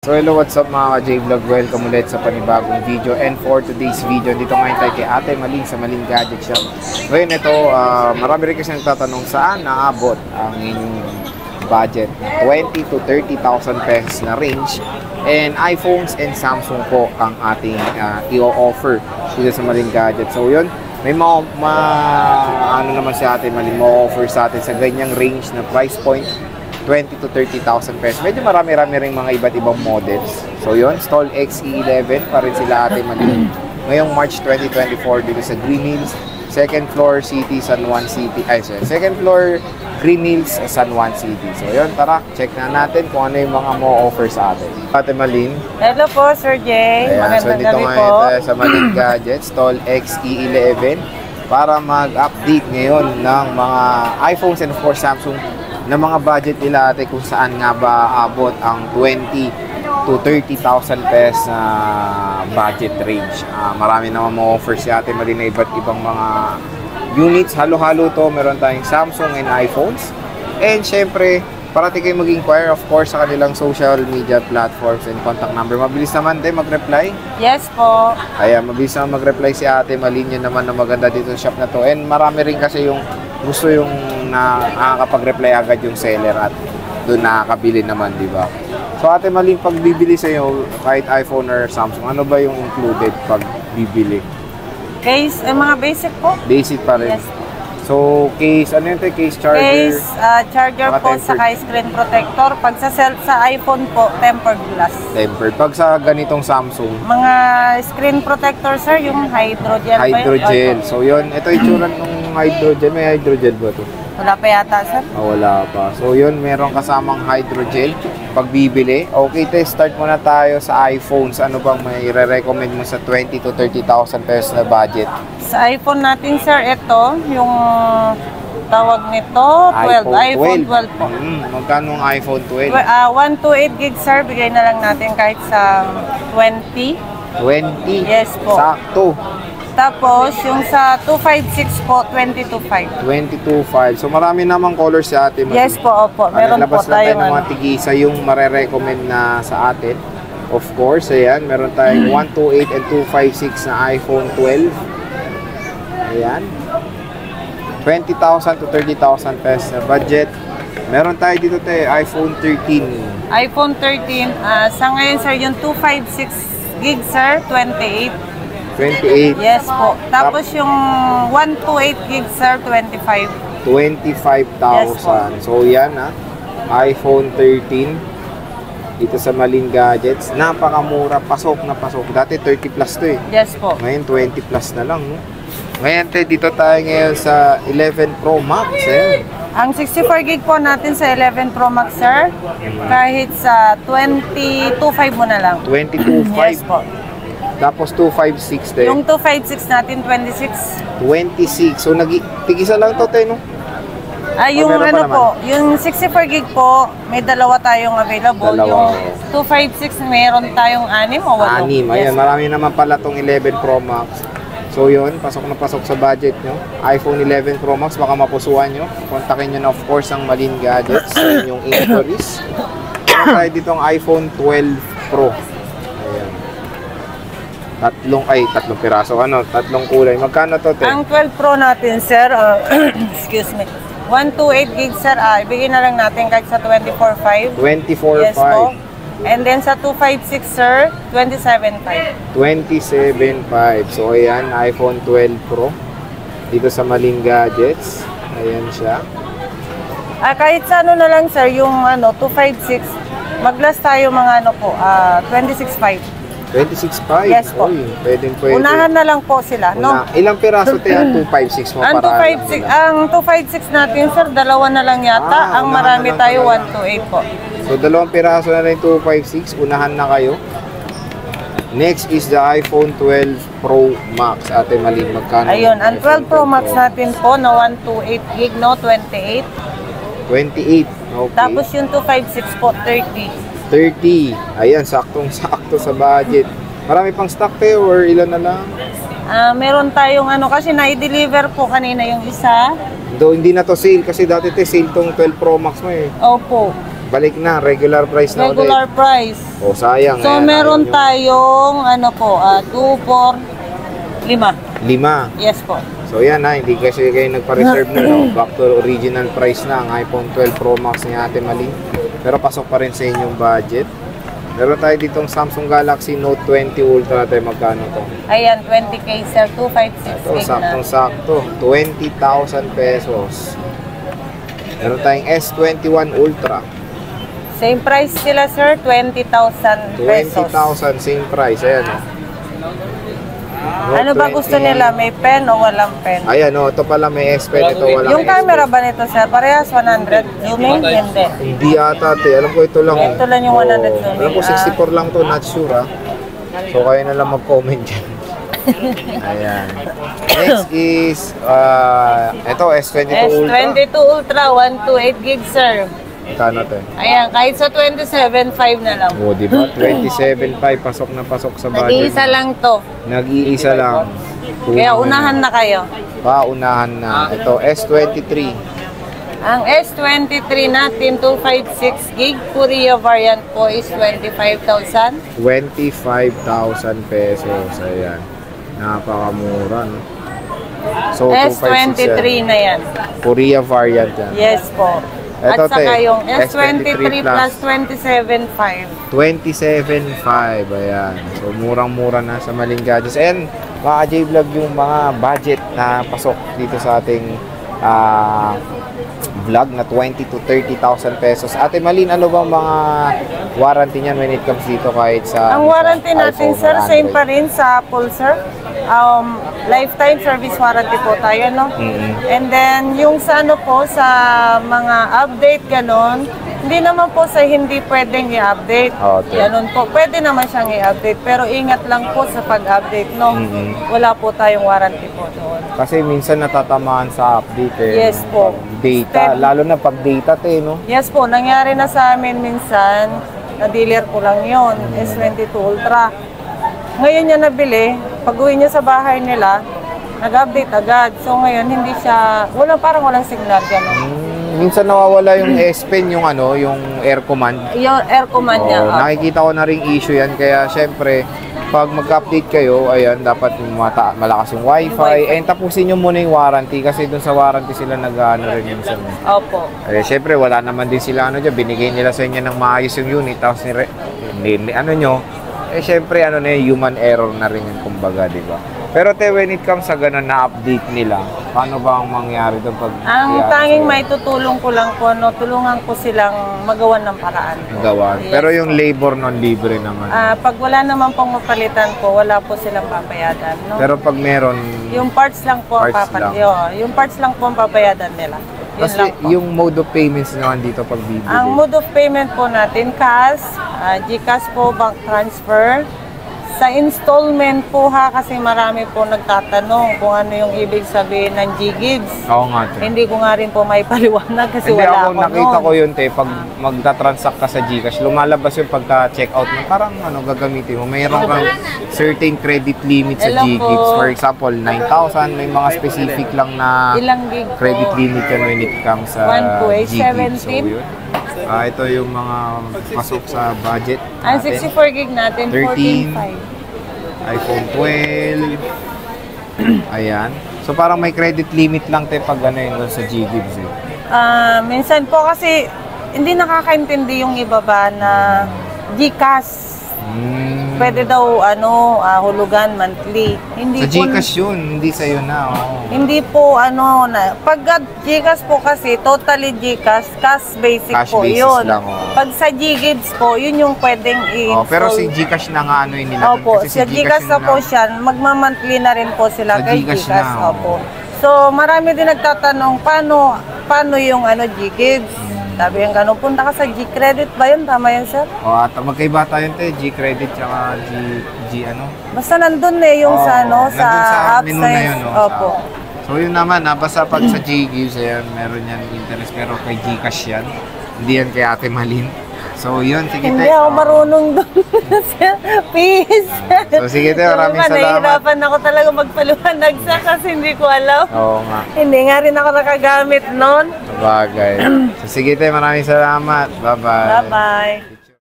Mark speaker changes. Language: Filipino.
Speaker 1: So hello, what's up mga ka-J-Vlog? Welcome ulit sa panibagong video. And for today's video, dito ngayon tayo kay Ate Maling sa Maling Gadget Shop. Ngayon ito, marami rin kasi nagtatanong saan naabot ang inyong budget. 20 to 30,000 pesos na range. And iPhones and Samsung po ang ating i-offer dito sa Maling Gadget. So yun, may ano naman si Ate Maling ma-offer sa atin sa ganyang range na price point. 20 to 30,000 pesos. Medyo marami-rami ring mga iba't ibang models. So yun, Stall XE11 pa rin sila Ate Maling. Ngayong March 2024 dito sa Green Hills, second floor City, San Juan City. Second floor Green Hills, San Juan City. So yun, tara, check na natin kung ano yung mga mo-offer sa atin. Ate Maling.
Speaker 2: Hello po, Sir Jay. Magandang gabi po. Tayo
Speaker 1: sa Maling Gadget, Stall XE11 para mag-update ngayon ng mga iPhones and of course Samsung na mga budget nila ate kung saan nga ba abot ang 20 to 30,000 pesos na budget range. Marami naman mo-offer si Ate Maling na iba't ibang mga units. Halo-halo to. Meron tayong Samsung and iPhones. And syempre, parating kayo mag-inquire of course sa kanilang social media platforms and contact number. Mabilis naman din mag-reply?
Speaker 2: Yes po.
Speaker 1: Kaya mabilis naman mag-reply si Ate Maling. Yun naman na maganda dito sa shop na to. And marami rin kasi yung gusto yung nakakapag-reply agad yung seller at doon nakakabili naman, di ba? So Ate Maling, pag bibili sa iyo kahit iPhone or Samsung, ano ba yung included pag bibili?
Speaker 2: Case, mga basic po.
Speaker 1: Basic pa rin.
Speaker 2: Yes.
Speaker 1: So case, ano yung case charger?
Speaker 2: Case, charger po, saka screen protector. Pag sa iPhone po, tempered glass.
Speaker 1: Tempered. Pag sa ganitong Samsung?
Speaker 2: Mga screen protector, sir, yung hydrogel.
Speaker 1: Hydrogel. So yun, ito itsura ng hydrogel. May hydrogel ba ito?
Speaker 2: Wala pa yata, sir.
Speaker 1: Wala pa. So yun, meron kasamang hydrogel pag bibili. Okay, start muna tayo sa iPhones. Ano bang may re-recommend mo sa 20 to 30,000 pesos na budget? Sa
Speaker 2: iPhone natin, sir, ito, yung tawag nito, iPhone 12 po.
Speaker 1: Magkano ang iPhone 12?
Speaker 2: 128 gig, sir. Bigay na lang natin kahit sa 20.
Speaker 1: 20?
Speaker 2: Yes po.
Speaker 1: Sakto.
Speaker 2: Tapos, yung sa 256 po, 22.5.
Speaker 1: 22.5. So, marami namang colors sa atin.
Speaker 2: Yes po, opo. Meron po tayo
Speaker 1: ng mga tigisa yung marirecommend na sa atin. Of course, ayan. Meron tayong 128 and 256 na iPhone 12. Ayan. 20,000 to 30,000 pesos na budget. Meron tayo dito tayo, iPhone 13.
Speaker 2: iPhone 13. Sa ngayon, sir, yung 256 gig, sir, 28.
Speaker 1: 28.
Speaker 2: Yes po. Tapos yung 128 gig, sir, 25.
Speaker 1: 25,000. Yes, so yan iPhone 13 dito sa Maling Gadgets. Napakamura, pasok na pasok. Dati 30 plus to eh.
Speaker 2: Yes po.
Speaker 1: Ngayon 20 plus na lang. No? Ngayon dito tayo ngayon sa 11 Pro Max.
Speaker 2: Ang 64 gig po natin sa 11 Pro Max, sir. Kahit sa 22.5 mo na lang.
Speaker 1: 22.5?
Speaker 2: Yes po.
Speaker 1: Tapos 256 din.
Speaker 2: Yung 256 natin, 26.
Speaker 1: 26. So, tigisa lang to, no?
Speaker 2: Yung ano po, yung 64 gig po, may dalawa tayong available.
Speaker 1: Dalawa.
Speaker 2: Yung 256, meron tayong 6 o 8.
Speaker 1: 6. Ayan, marami naman pala tong 11 Pro Max. So, yun, pasok na pasok sa budget nyo. iPhone 11 Pro Max, baka mapusuan nyo. Kontakin nyo na, of course, ang Maling Gadgets sa inyong inquiries. Meron tayo dito ang iPhone 12 Pro. Tatlong piraso. Tatlong kulay. Magkano to, te?
Speaker 2: Ang 12 Pro natin, sir, excuse me, 128 gig, sir, ibigay na lang natin kahit sa 24.5.
Speaker 1: 24.5.
Speaker 2: Yes po. And then sa 256, sir, 27.5.
Speaker 1: 27.5. So, ayan, iPhone 12 Pro. Dito sa Maling Gadgets. Ayan siya.
Speaker 2: Kahit sa ano na lang, sir, yung 256, mag-last tayo mga 26.5.
Speaker 1: 26.5?
Speaker 2: Yes po.
Speaker 1: Uy, pwede.
Speaker 2: Unahan na lang po sila, no?
Speaker 1: Ilang piraso tayo ang 256 mo?
Speaker 2: Ang 256 natin, sir, dalawa na lang yata. Ang marami tayo, 128 po.
Speaker 1: So, dalawang piraso na rin 256. Unahan na kayo. Next is the iPhone 12 Pro Max. Ate Maling, magkano?
Speaker 2: Ayun, ang 12 Pro Max natin po na 128 gig, no? 28.
Speaker 1: 28. Okay.
Speaker 2: Tapos yung 256 po, 30.
Speaker 1: 30. Ayan, saktong-sakto sa budget. Marami pang stock tayo or ilan na lang?
Speaker 2: Meron tayong kasi na-deliver po kanina yung isa.
Speaker 1: Hindi na to sale kasi dati sale tong 12 Pro Max mo eh.
Speaker 2: Opo.
Speaker 1: Balik na, regular price na
Speaker 2: Regular
Speaker 1: ulit.
Speaker 2: price.
Speaker 1: O, sayang.
Speaker 2: So,
Speaker 1: ayan,
Speaker 2: meron
Speaker 1: ayun yung
Speaker 2: tayong, 2, 4, 5.
Speaker 1: 5.
Speaker 2: Yes po.
Speaker 1: So yan na, hindi kasi kayo nagpa-reserve na, no? Back to original price na ang iPhone 12 Pro Max ni Ate Maling. Pero pasok pa rin sa inyong budget. Meron tayo ditong Samsung Galaxy Note 20 Ultra. Tayo magkano to?
Speaker 2: Ayan, 20K sir, 256
Speaker 1: Ito,
Speaker 2: gig na.
Speaker 1: saktong-sakto. 20,000 pesos. Meron tayong S21 Ultra.
Speaker 2: Same price sila sir, 20,000 pesos.
Speaker 1: 20,000, same price. Ayan, o.
Speaker 2: Ano ba gusto nila? May pen o walang pen?
Speaker 1: Ayan, o. Ito pala may S Pen. Ito walang
Speaker 2: Yung
Speaker 1: S Pen.
Speaker 2: camera ba nito sir? Parehas 100 zooming? Hindi.
Speaker 1: Hindi ata, te. Alam ko ito lang.
Speaker 2: Ito lang yung 100 zooming.
Speaker 1: Alam ko 64 lang to, not sure, ha. So, kayo na lang mag-comment dyan. Ayan. Next is, ito, S22 Ultra.
Speaker 2: S22 Ultra, 128 gig sir.
Speaker 1: Kano to?
Speaker 2: Ayan, kahit sa 27.5 na lang.
Speaker 1: O, diba? 27.5, pasok na pasok sa budget.
Speaker 2: Nag-iisa lang to.
Speaker 1: Nag-iisa lang.
Speaker 2: Kaya unahan na kayo.
Speaker 1: Paunahan na. Ito, S23.
Speaker 2: Ang S23 natin, 256 gig, Korea variant po is 25,000.
Speaker 1: 25,000 pesos. Ayan. Napakamura, no? So, 256
Speaker 2: S23
Speaker 1: yan.
Speaker 2: na yan.
Speaker 1: Korea variant yan.
Speaker 2: Yes po.
Speaker 1: Ito,
Speaker 2: At saka
Speaker 1: te,
Speaker 2: yung
Speaker 1: S23
Speaker 2: S23 plus 27.5.
Speaker 1: 27.5. Ayan. So, murang-mura na sa Maling Gadgets. And, mga J-Vlog yung mga budget na pasok dito sa ating vlog na 20 to 30,000 pesos. Ate Malin, ano bang mga warranty niyan when it comes dito kahit sa
Speaker 2: Ang warranty
Speaker 1: sa
Speaker 2: natin,
Speaker 1: iPhone
Speaker 2: sir,
Speaker 1: or
Speaker 2: same
Speaker 1: Android?
Speaker 2: pa rin sa Apple, sir. Lifetime service warranty po tayo, no? And then, yung sa ano po, sa mga update, ganon, hindi naman po sa hindi pwedeng i-update.
Speaker 1: Okay.
Speaker 2: Ganon po. Pwede naman siyang i-update, pero ingat lang po sa pag-update, no? Wala po tayong warranty po doon.
Speaker 1: Kasi minsan natatamaan sa update
Speaker 2: Yes po.
Speaker 1: Data, lalo na pag data no?
Speaker 2: Yes po, nangyari na sa amin minsan, na dealer ko lang yun, S22 Ultra. Ngayon niya nabili, pag uwi niya sa bahay nila, nag-update agad. So ngayon, hindi siya, parang walang signal gano'n.
Speaker 1: Minsan nawawala yung S Pen, yung yung air command.
Speaker 2: Yung air command niya.
Speaker 1: Nakikita ko na ring issue yan, kaya syempre, pag mag-update kayo, ayan, dapat malakas yung wifi. And tapusin nyo muna yung warranty kasi dun sa warranty sila nag-ano rin minsan.
Speaker 2: Opo.
Speaker 1: Eh, syempre, wala naman din sila dyan. Binigay nila sa inyo ng maayos yung unit. Tapos syempre, human error na rin yung kumbaga, di ba? Pero when it comes sa ganun na update nila, paano ba ang mangyari doon pag...
Speaker 2: Ang tanging may tutulong ko lang po, tulungan ko silang magawan ng paraan.
Speaker 1: Gawan.
Speaker 2: Yes.
Speaker 1: Pero yung labor non-libre naman.
Speaker 2: Pag wala naman pong mapalitan po, wala po silang papayadan. No?
Speaker 1: Pero pag meron...
Speaker 2: Yung parts lang po ang yung parts lang po ang papayadan nila. Yun
Speaker 1: Kasi
Speaker 2: lang po.
Speaker 1: yung mode of payments naman dito pag bibili.
Speaker 2: Ang mode of payment po natin, cash, GCash po, bank transfer. Sa installment po kasi marami po nagtatanong kung ano yung ibig sabihin ng G-Gigs.
Speaker 1: Oo nga, te.
Speaker 2: Hindi ko nga rin po may paliwanag kasi
Speaker 1: Hindi,
Speaker 2: wala
Speaker 1: ako
Speaker 2: ako
Speaker 1: nakita
Speaker 2: noon.
Speaker 1: ko yun, te, pag magta-transact ka sa GCash, lumalabas yung pagka-checkout mo. Parang gagamitin mo. Mayroon kang certain credit limit sa
Speaker 2: Hello
Speaker 1: GGigs.
Speaker 2: po.
Speaker 1: For example, 9,000. May mga specific lang na
Speaker 2: Ilang gig po?
Speaker 1: credit limit yan when it comes sa
Speaker 2: One po,
Speaker 1: GGigs.
Speaker 2: 17.
Speaker 1: yun. Ito yung mga pasok sa budget
Speaker 2: Ang
Speaker 1: natin.
Speaker 2: 64 gig natin,
Speaker 1: 13.
Speaker 2: 14.5.
Speaker 1: iPhone 12. Ayan. So parang may credit limit lang te pag yun sa GGigs eh.
Speaker 2: Minsan po kasi hindi nakakaintindi yung iba ba na GCash. Pwede daw hulugan monthly. Hindi
Speaker 1: Sa
Speaker 2: po,
Speaker 1: GCash yun, hindi sa'yo na.
Speaker 2: hindi po pag GCash po kasi totally GCash, cash basic
Speaker 1: Cash
Speaker 2: po
Speaker 1: basis
Speaker 2: yun.
Speaker 1: lang,
Speaker 2: Pag sa GGigs po, yun yung pwedeng i-install.
Speaker 1: Pero si GCash na nga nila dun.
Speaker 2: Opo,
Speaker 1: Kasi
Speaker 2: sa GCash na po siya, magmamonthly na rin po sila
Speaker 1: Sa
Speaker 2: kay
Speaker 1: GCash
Speaker 2: GCash.
Speaker 1: na,
Speaker 2: Opo. So, marami din nagtatanong, paano yung GGigs? Sabi yung gano'n, punta ka sa G-Credit ba yun? Tama yun, sir?
Speaker 1: At magkaiba tayo te, G-Credit tsaka G
Speaker 2: Basta nandun yung sa
Speaker 1: nandun
Speaker 2: sa apps
Speaker 1: menu
Speaker 2: na
Speaker 1: na
Speaker 2: yun.
Speaker 1: yun.
Speaker 2: Opo.
Speaker 1: So yun naman, basta pag sa GGives, ayan, meron yan interest. Pero kay GCash yan, hindi yan kay Ate Malin. So, yun. Sige,
Speaker 2: Hindi
Speaker 1: te.
Speaker 2: ako marunong doon. Peace.
Speaker 1: So, sige, te. Maraming salamat.
Speaker 2: Nahihirapan ako talaga magpaliwanag sa kasi hindi ko alam.
Speaker 1: Oo nga.
Speaker 2: Hindi nga rin ako nakagamit noon.
Speaker 1: Sabagay. So, sige, te. Maraming salamat. Bye-bye.
Speaker 2: Bye-bye.